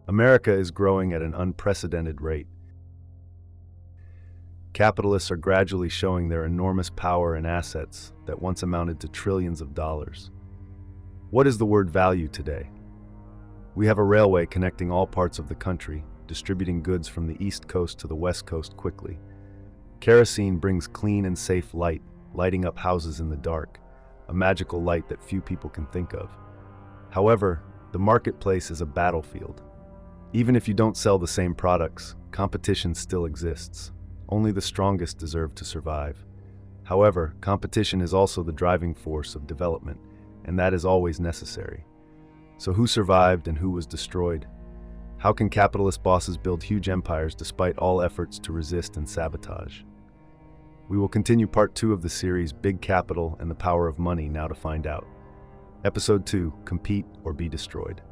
America is growing at an unprecedented rate. Capitalists are gradually showing their enormous power and assets that once amounted to trillions of dollars. What is the word value today? We have a railway connecting all parts of the country, distributing goods from the East Coast to the West Coast quickly. Kerosene brings clean and safe light, lighting up houses in the dark, a magical light that few people can think of. However, the marketplace is a battlefield. Even if you don't sell the same products, competition still exists. Only the strongest deserve to survive. However, competition is also the driving force of development, and that is always necessary. So who survived and who was destroyed? How can capitalist bosses build huge empires despite all efforts to resist and sabotage? We will continue part 2 of the series Big Capital and the Power of Money now to find out. Episode 2, Compete or Be Destroyed.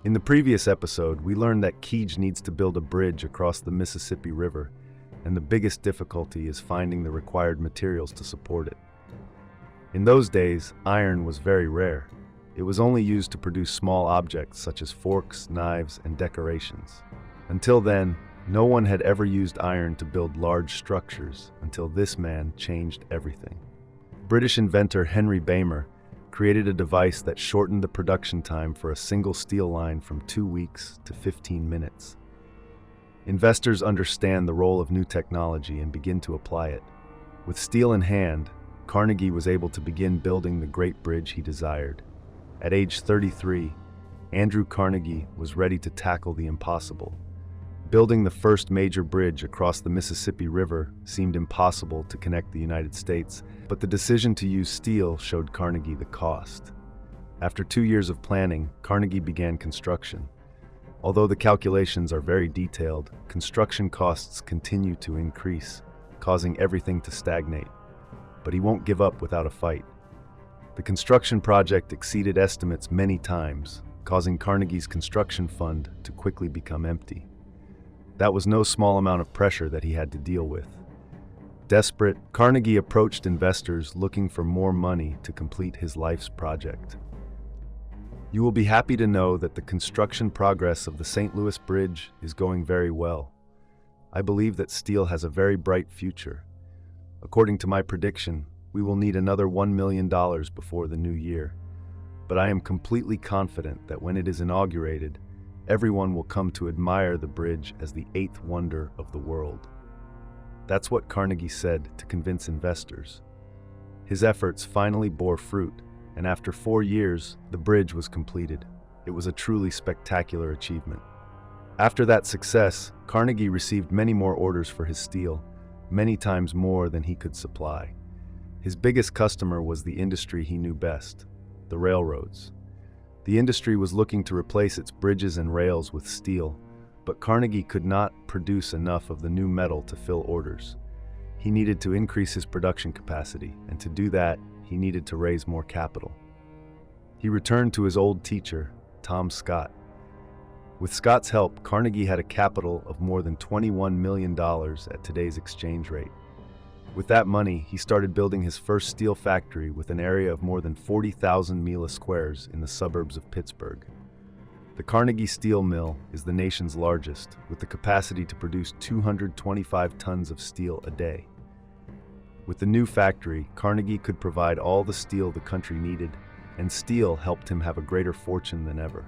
In the previous episode, we learned that Keege needs to build a bridge across the Mississippi River, and the biggest difficulty is finding the required materials to support it. In those days, iron was very rare. It was only used to produce small objects such as forks, knives, and decorations. Until then, no one had ever used iron to build large structures until this man changed everything. British inventor Henry Baymer created a device that shortened the production time for a single steel line from 2 weeks to 15 minutes. Investors understand the role of new technology and begin to apply it. With steel in hand, Carnegie was able to begin building the great bridge he desired. At age 33, Andrew Carnegie was ready to tackle the impossible. Building the first major bridge across the Mississippi River seemed impossible to connect the United States, but the decision to use steel showed Carnegie the cost. After 2 years of planning, Carnegie began construction. Although the calculations are very detailed, construction costs continue to increase, causing everything to stagnate. But he won't give up without a fight. The construction project exceeded estimates many times, causing Carnegie's construction fund to quickly become empty. That was no small amount of pressure that he had to deal with. Desperate, Carnegie approached investors looking for more money to complete his life's project. You will be happy to know that the construction progress of the St. Louis Bridge is going very well. I believe that steel has a very bright future. According to my prediction, we will need another $1 million before the new year. But I am completely confident that when it is inaugurated, everyone will come to admire the bridge as the 8th wonder of the world. That's what Carnegie said to convince investors. His efforts finally bore fruit, and after 4 years, the bridge was completed. It was a truly spectacular achievement. After that success, Carnegie received many more orders for his steel, many times more than he could supply. His biggest customer was the industry he knew best, the railroads. The industry was looking to replace its bridges and rails with steel, but Carnegie could not produce enough of the new metal to fill orders. He needed to increase his production capacity, and to do that, he needed to raise more capital. He returned to his old teacher, Tom Scott. With Scott's help, Carnegie had a capital of more than $21 million at today's exchange rate. With that money, he started building his first steel factory with an area of more than 40,000 Mila squares in the suburbs of Pittsburgh. The Carnegie Steel Mill is the nation's largest, with the capacity to produce 225 tons of steel a day. With the new factory, Carnegie could provide all the steel the country needed, and steel helped him have a greater fortune than ever.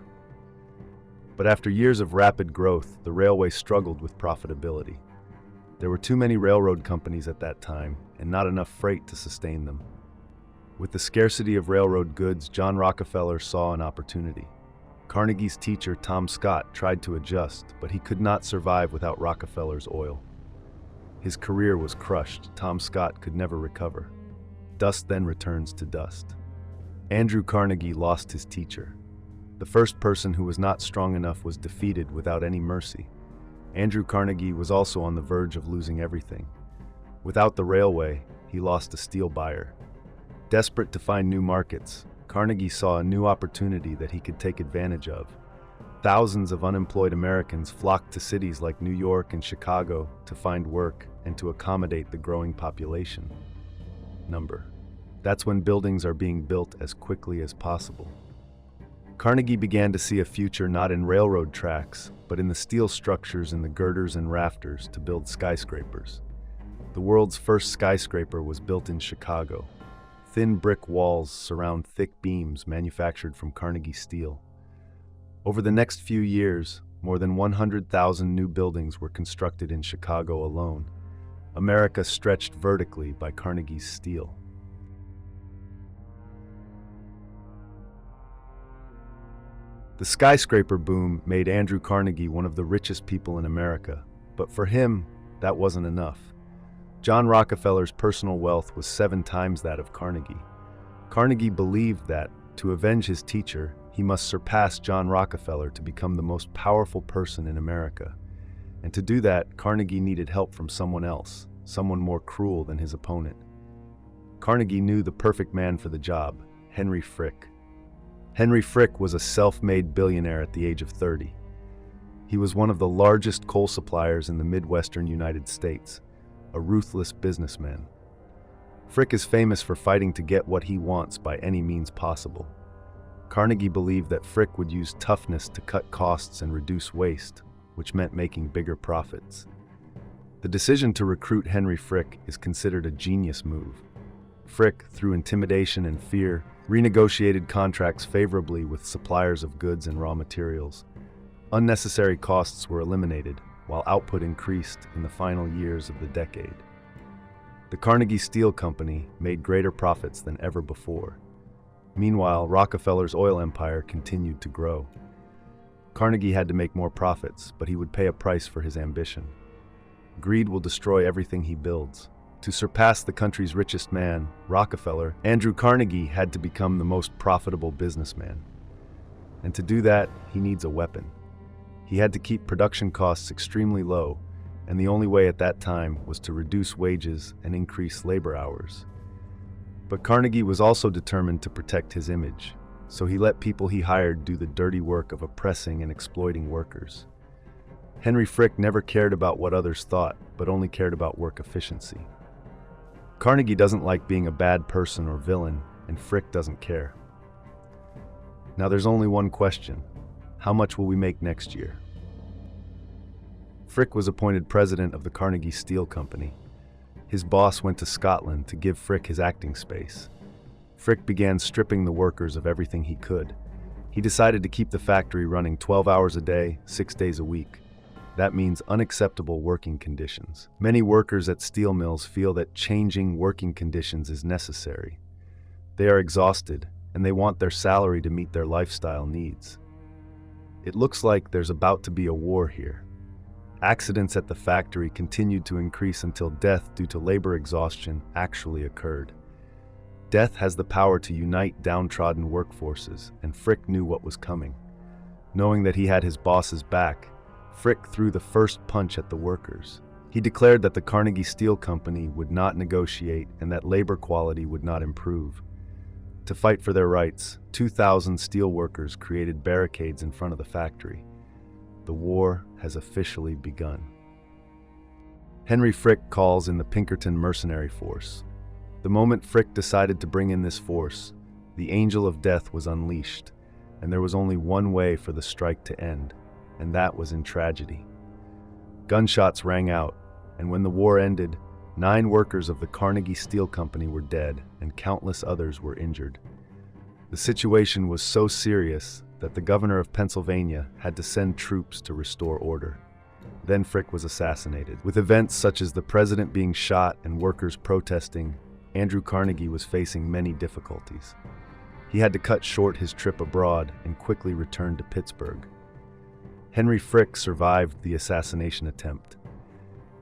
But after years of rapid growth, the railway struggled with profitability. There were too many railroad companies at that time, and not enough freight to sustain them. With the scarcity of railroad goods, John Rockefeller saw an opportunity. Carnegie's teacher, Tom Scott, tried to adjust, but he could not survive without Rockefeller's oil. His career was crushed. Tom Scott could never recover. Dust then returns to dust. Andrew Carnegie lost his teacher. The first person who was not strong enough was defeated without any mercy. Andrew Carnegie was also on the verge of losing everything. Without the railway, he lost a steel buyer. Desperate to find new markets, Carnegie saw a new opportunity that he could take advantage of. Thousands of unemployed Americans flocked to cities like New York and Chicago to find work and to accommodate the growing population. That's when buildings are being built as quickly as possible. Carnegie began to see a future not in railroad tracks, but in the steel structures in the girders and rafters to build skyscrapers. The world's first skyscraper was built in Chicago. Thin brick walls surround thick beams manufactured from Carnegie steel. Over the next few years, more than 100,000 new buildings were constructed in Chicago alone. America stretched vertically by Carnegie's steel. The skyscraper boom made Andrew Carnegie one of the richest people in America, but for him, that wasn't enough. John Rockefeller's personal wealth was 7 times that of Carnegie. Carnegie believed that, to avenge his teacher, he must surpass John Rockefeller to become the most powerful person in America. And to do that, Carnegie needed help from someone else, someone more cruel than his opponent. Carnegie knew the perfect man for the job, Henry Frick. Henry Frick was a self-made billionaire at the age of 30. He was one of the largest coal suppliers in the Midwestern United States, a ruthless businessman. Frick is famous for fighting to get what he wants by any means possible. Carnegie believed that Frick would use toughness to cut costs and reduce waste, which meant making bigger profits. The decision to recruit Henry Frick is considered a genius move. Frick, through intimidation and fear, renegotiated contracts favorably with suppliers of goods and raw materials. Unnecessary costs were eliminated, while output increased in the final years of the decade. The Carnegie Steel Company made greater profits than ever before. Meanwhile, Rockefeller's oil empire continued to grow. Carnegie had to make more profits, but he would pay a price for his ambition. Greed will destroy everything he builds. To surpass the country's richest man, Rockefeller, Andrew Carnegie had to become the most profitable businessman. And to do that, he needs a weapon. He had to keep production costs extremely low, and the only way at that time was to reduce wages and increase labor hours. But Carnegie was also determined to protect his image, so he let people he hired do the dirty work of oppressing and exploiting workers. Henry Frick never cared about what others thought, but only cared about work efficiency. Carnegie doesn't like being a bad person or villain, and Frick doesn't care. Now there's only one question. How much will we make next year? Frick was appointed president of the Carnegie Steel Company. His boss went to Scotland to give Frick his acting space. Frick began stripping the workers of everything he could. He decided to keep the factory running 12 hours a day, 6 days a week. That means unacceptable working conditions. Many workers at steel mills feel that changing working conditions is necessary. They are exhausted, and they want their salary to meet their lifestyle needs. It looks like there's about to be a war here. Accidents at the factory continued to increase until death due to labor exhaustion actually occurred. Death has the power to unite downtrodden workforces, and Frick knew what was coming. Knowing that he had his boss's back, Frick threw the first punch at the workers. He declared that the Carnegie Steel Company would not negotiate and that labor quality would not improve. To fight for their rights, 2,000 steel workers created barricades in front of the factory. The war has officially begun. Henry Frick calls in the Pinkerton mercenary force. The moment Frick decided to bring in this force, the angel of death was unleashed, and there was only one way for the strike to end, and that was in tragedy. Gunshots rang out, and when the war ended, 9 workers of the Carnegie Steel Company were dead, and countless others were injured. The situation was so serious that the governor of Pennsylvania had to send troops to restore order. Then Frick was assassinated. With events such as the president being shot and workers protesting, Andrew Carnegie was facing many difficulties. He had to cut short his trip abroad and quickly return to Pittsburgh. Henry Frick survived the assassination attempt.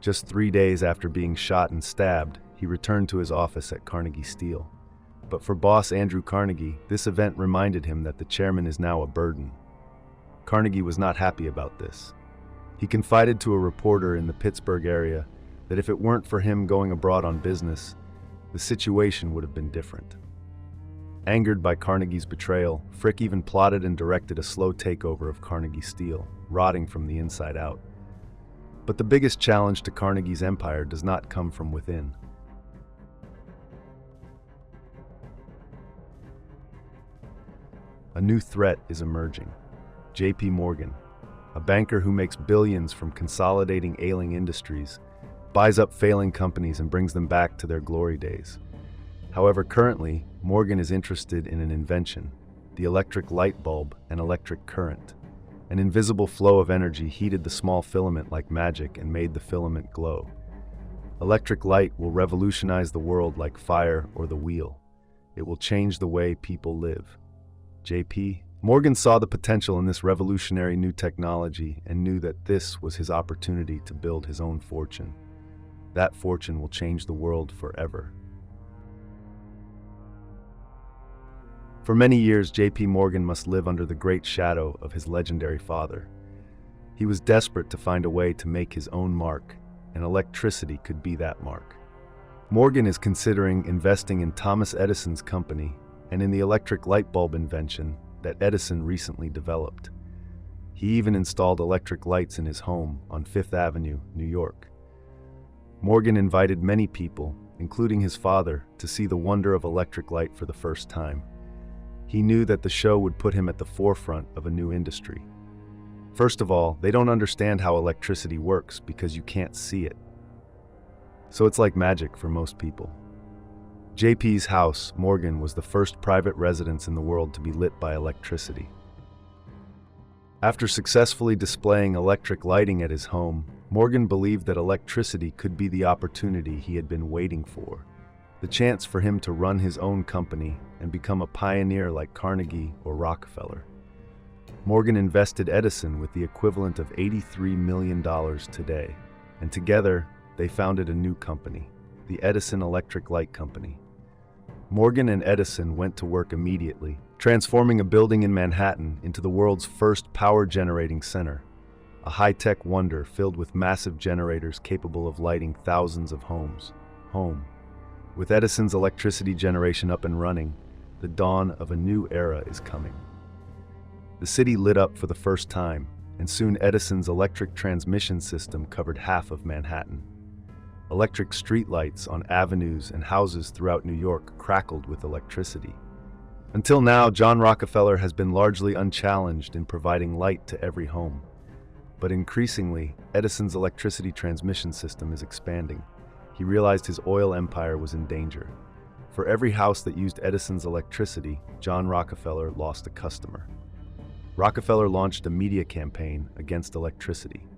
Just 3 days after being shot and stabbed, he returned to his office at Carnegie Steel. But for boss Andrew Carnegie, this event reminded him that the chairman is now a burden. Carnegie was not happy about this. He confided to a reporter in the Pittsburgh area that if it weren't for him going abroad on business, the situation would have been different. Angered by Carnegie's betrayal, Frick even plotted and directed a slow takeover of Carnegie Steel, rotting from the inside out. But the biggest challenge to Carnegie's empire does not come from within. a new threat is emerging. J.P. Morgan, a banker who makes billions from consolidating ailing industries, buys up failing companies and brings them back to their glory days. However, currently, Morgan is interested in an invention, the electric light bulb and electric current. An invisible flow of energy heated the small filament like magic and made the filament glow. Electric light will revolutionize the world like fire or the wheel. It will change the way people live. J.P. Morgan saw the potential in this revolutionary new technology and knew that this was his opportunity to build his own fortune. That fortune will change the world forever. For many years, J.P. Morgan must live under the great shadow of his legendary father. He was desperate to find a way to make his own mark, and electricity could be that mark. Morgan is considering investing in Thomas Edison's company and in the electric light bulb invention that Edison recently developed. He even installed electric lights in his home on Fifth Avenue, New York. Morgan invited many people, including his father, to see the wonder of electric light for the first time. He knew that the show would put him at the forefront of a new industry. First of all, they don't understand how electricity works because you can't see it. So it's like magic for most people. JP's house, Morgan, was the first private residence in the world to be lit by electricity. After successfully displaying electric lighting at his home, Morgan believed that electricity could be the opportunity he had been waiting for. The chance for him to run his own company and become a pioneer like Carnegie or Rockefeller. Morgan invested Edison with the equivalent of $83 million today, and together they founded a new company, the Edison Electric Light Company. Morgan and Edison went to work immediately, transforming a building in Manhattan into the world's first power-generating center, a high-tech wonder filled with massive generators capable of lighting thousands of homes. With Edison's electricity generation up and running, the dawn of a new era is coming. The city lit up for the first time, and soon Edison's electric transmission system covered half of Manhattan. Electric streetlights on avenues and houses throughout New York crackled with electricity. Until now, John Rockefeller has been largely unchallenged in providing light to every home. But increasingly, Edison's electricity transmission system is expanding. He realized his oil empire was in danger. For every house that used Edison's electricity, John Rockefeller lost a customer. Rockefeller launched a media campaign against electricity.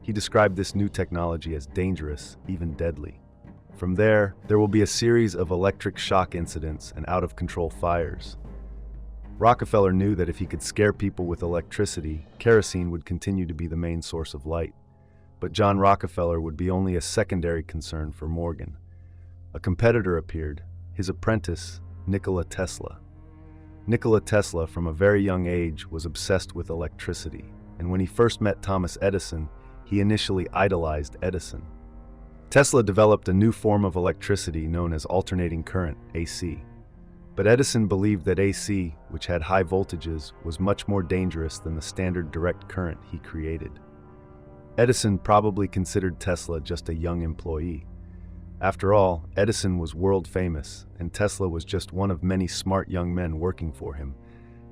He described this new technology as dangerous, even deadly. From there will be a series of electric shock incidents and out-of-control fires. Rockefeller knew that if he could scare people with electricity, kerosene would continue to be the main source of light. But John Rockefeller would be only a secondary concern for Morgan. A competitor appeared, his apprentice, Nikola Tesla. Nikola Tesla, from a very young age, was obsessed with electricity, and when he first met Thomas Edison, he initially idolized Edison. Tesla developed a new form of electricity known as alternating current, AC. But Edison believed that AC, which had high voltages, was much more dangerous than the standard direct current he created. Edison probably considered Tesla just a young employee. After all, Edison was world famous, and Tesla was just one of many smart young men working for him.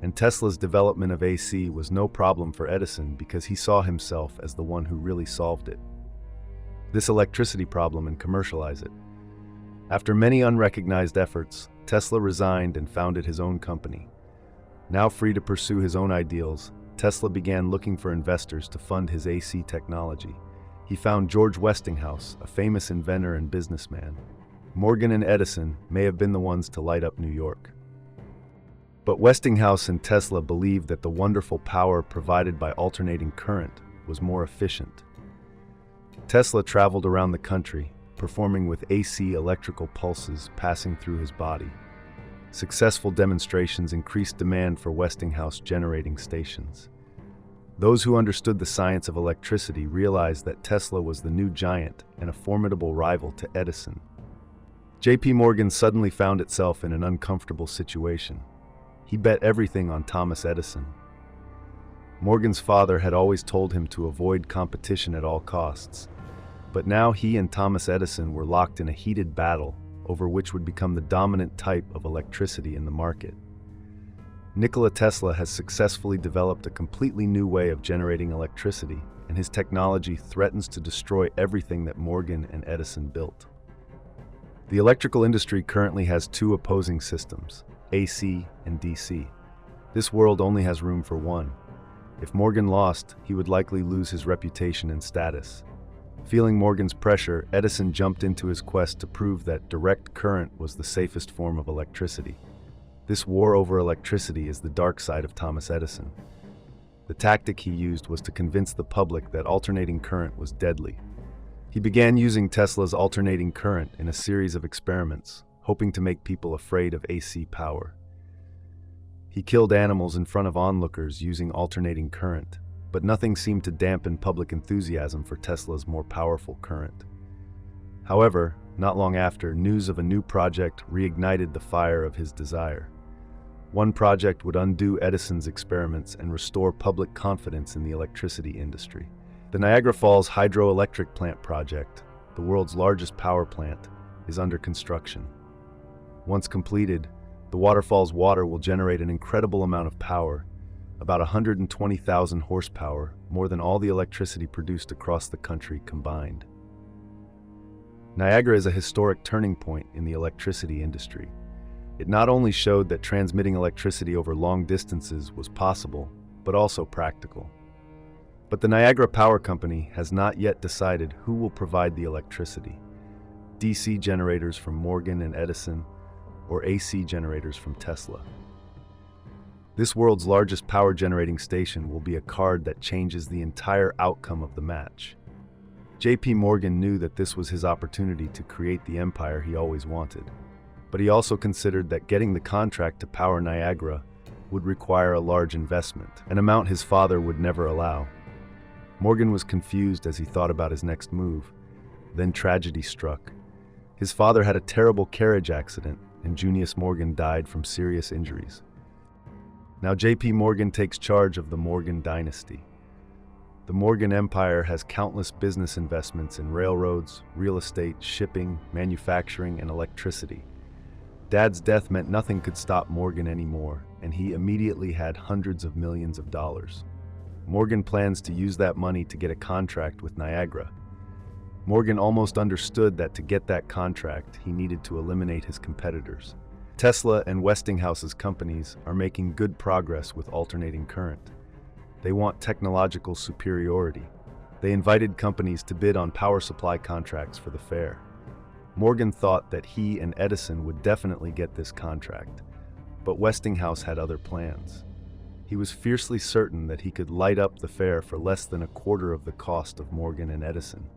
And Tesla's development of AC was no problem for Edison because he saw himself as the one who really solved it. This electricity problem and commercialize it. After many unrecognized efforts, Tesla resigned and founded his own company. Now free to pursue his own ideals, Tesla began looking for investors to fund his AC technology. He found George Westinghouse, a famous inventor and businessman. Morgan and Edison may have been the ones to light up New York. But Westinghouse and Tesla believed that the wonderful power provided by alternating current was more efficient. Tesla traveled around the country, performing with AC electrical pulses passing through his body. Successful demonstrations increased demand for Westinghouse generating stations. Those who understood the science of electricity realized that Tesla was the new giant and a formidable rival to Edison. J.P. Morgan suddenly found itself in an uncomfortable situation. He bet everything on Thomas Edison. Morgan's father had always told him to avoid competition at all costs, but now he and Thomas Edison were locked in a heated battle over which would become the dominant type of electricity in the market. Nikola Tesla has successfully developed a completely new way of generating electricity, and his technology threatens to destroy everything that Morgan and Edison built. The electrical industry currently has two opposing systems, AC and DC. This world only has room for one. If Morgan lost, he would likely lose his reputation and status. Feeling Morgan's pressure, Edison jumped into his quest to prove that direct current was the safest form of electricity. This war over electricity is the dark side of Thomas Edison. The tactic he used was to convince the public that alternating current was deadly. He began using Tesla's alternating current in a series of experiments, hoping to make people afraid of AC power. He killed animals in front of onlookers using alternating current, but nothing seemed to dampen public enthusiasm for Tesla's more powerful current. However, not long after, news of a new project reignited the fire of his desire. One project would undo Edison's experiments and restore public confidence in the electricity industry. The Niagara Falls Hydroelectric Plant project, the world's largest power plant, is under construction. Once completed, the waterfall's water will generate an incredible amount of power, about 120,000 horsepower, more than all the electricity produced across the country combined. Niagara is a historic turning point in the electricity industry. It not only showed that transmitting electricity over long distances was possible, but also practical. But the Niagara Power Company has not yet decided who will provide the electricity: DC generators from Morgan and Edison, or AC generators from Tesla. This world's largest power generating station will be a card that changes the entire outcome of the match. JP Morgan knew that this was his opportunity to create the empire he always wanted, but he also considered that getting the contract to power Niagara would require a large investment, an amount his father would never allow. Morgan was confused as he thought about his next move. Then tragedy struck. His father had a terrible carriage accident, and Junius Morgan died from serious injuries. Now JP Morgan takes charge of the Morgan dynasty. The Morgan Empire has countless business investments in railroads, real estate, shipping, manufacturing, and electricity. Dad's death meant nothing could stop Morgan anymore, and he immediately had hundreds of millions of dollars. Morgan plans to use that money to get a contract with Niagara. Morgan almost understood that to get that contract, he needed to eliminate his competitors. Tesla and Westinghouse's companies are making good progress with alternating current. They want technological superiority. They invited companies to bid on power supply contracts for the fair. Morgan thought that he and Edison would definitely get this contract, but Westinghouse had other plans. He was fiercely certain that he could light up the fair for less than a quarter of the cost of Morgan and Edison.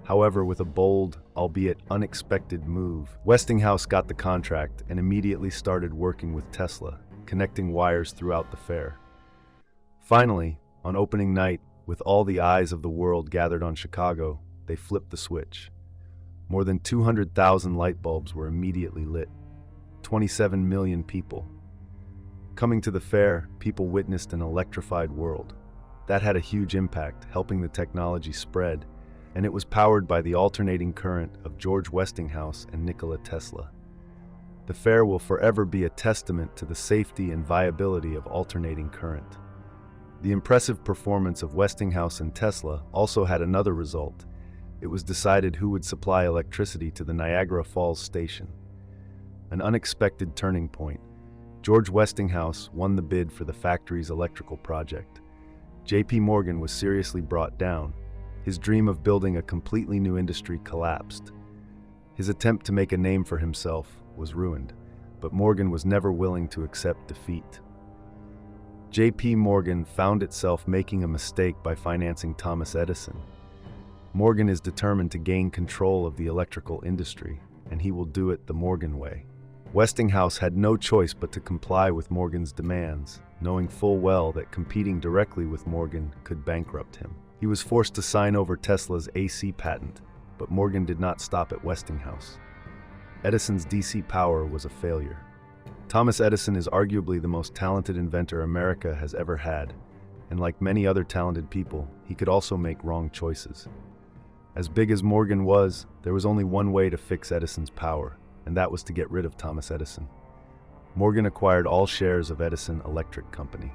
However, with a bold, albeit unexpected move, Westinghouse got the contract and immediately started working with Tesla, connecting wires throughout the fair. Finally, on opening night, with all the eyes of the world gathered on Chicago, they flipped the switch. More than 200,000 light bulbs were immediately lit. 27 million people. Coming to the fair, people witnessed an electrified world. That had a huge impact, helping the technology spread, and it was powered by the alternating current of George Westinghouse and Nikola Tesla. The fair will forever be a testament to the safety and viability of alternating current. The impressive performance of Westinghouse and Tesla also had another result. It was decided who would supply electricity to the Niagara Falls station. An unexpected turning point. George Westinghouse won the bid for the factory's electrical project. JP Morgan was seriously brought down. His dream of building a completely new industry collapsed. His attempt to make a name for himself was ruined, but Morgan was never willing to accept defeat. JP Morgan found itself making a mistake by financing Thomas Edison. Morgan is determined to gain control of the electrical industry, and he will do it the Morgan way. Westinghouse had no choice but to comply with Morgan's demands, knowing full well that competing directly with Morgan could bankrupt him. He was forced to sign over Tesla's AC patent, but Morgan did not stop at Westinghouse. Edison's DC power was a failure. Thomas Edison is arguably the most talented inventor America has ever had, and like many other talented people, he could also make wrong choices. As big as Morgan was, there was only one way to fix Edison's power, and that was to get rid of Thomas Edison. Morgan acquired all shares of Edison Electric Company,